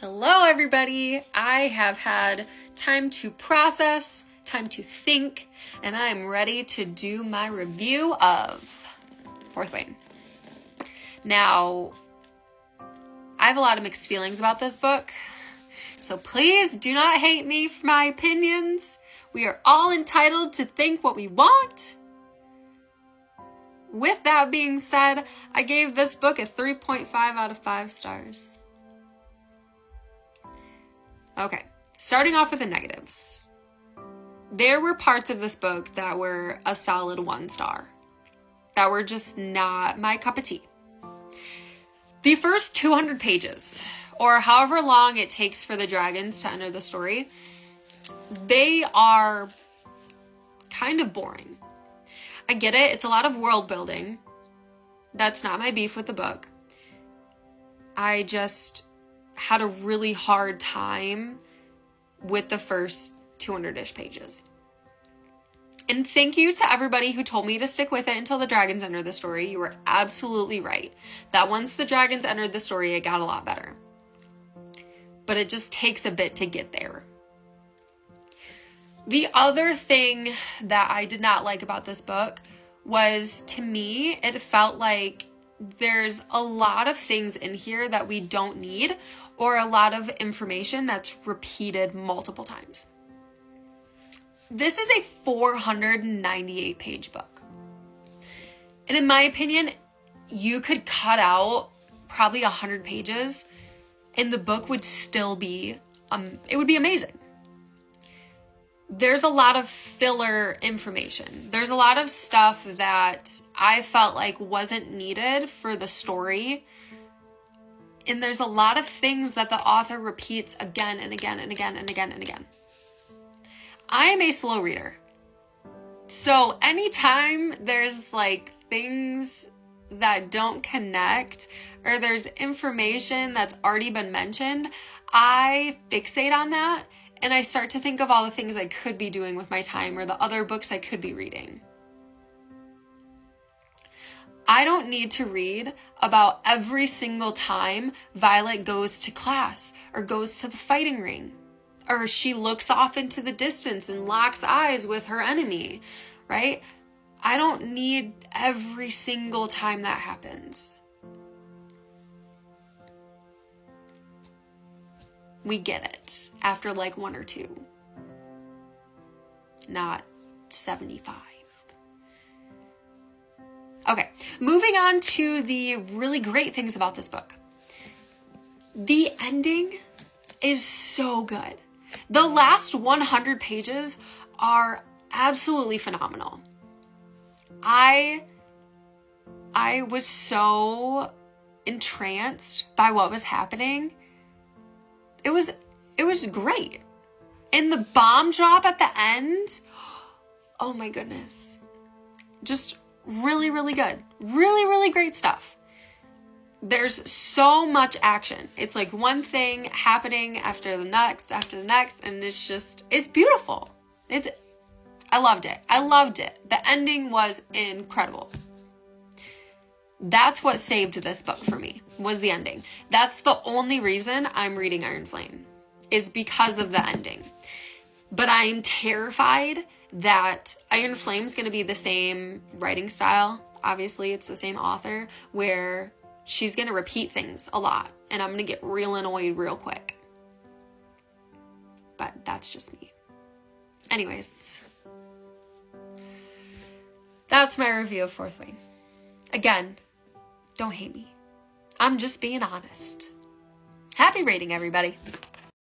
Hello everybody! I have had time to process, time to think, and I am ready to do my review of Fourth Wing. Now, I have a lot of mixed feelings about this book, so please do not hate me for my opinions. We are all entitled to think what we want. With that being said, I gave this book a 3.5 out of 5 stars. Okay, starting off with the negatives. There were parts of this book that were a solid 1 star, that were just not my cup of tea. The first 200 pages, or however long it takes for the dragons to enter the story, they are kind of boring. I get it, it's a lot of world building. That's not my beef with the book. I just had a really hard time with the first 200-ish pages. And thank you to everybody who told me to stick with it until the dragons enter the story. You were absolutely right. That once the dragons entered the story, it got a lot better. But it just takes a bit to get there. The other thing that I did not like about this book was, to me, it felt like there's a lot of things in here that we don't need, or a lot of information that's repeated multiple times. This is a 498 page book. And in my opinion, you could cut out probably 100 pages and the book would still be, it would be amazing. There's a lot of filler information. There's a lot of stuff that I felt like wasn't needed for the story. And there's a lot of things that the author repeats again and again and again and again and again. I am a slow reader. So anytime there's like things that don't connect, or there's information that's already been mentioned, I fixate on that. And I start to think of all the things I could be doing with my time, or the other books I could be reading. I don't need to read about every single time Violet goes to class, or goes to the fighting ring, or she looks off into the distance and locks eyes with her enemy, right? I don't need every single time that happens. We get it after like 1 or 2, not 75. Okay, moving on to the really great things about this book. The ending is so good. The last 100 pages are absolutely phenomenal. I was so entranced by what was happening. It was great. And the bomb drop at the end, oh my goodness. Just really, really good. Really, really great stuff. There's so much action. It's like one thing happening after the next, and it's beautiful. I loved it. I loved it. The ending was incredible. That's what saved this book for me, was the ending. That's the only reason I'm reading Iron Flame, is because of the ending. But I'm terrified that Iron Flame's going to be the same writing style. Obviously, it's the same author, where she's going to repeat things a lot, and I'm going to get real annoyed real quick. But that's just me. Anyways, that's my review of Fourth Wing. Again, don't hate me. I'm just being honest. Happy reading, everybody.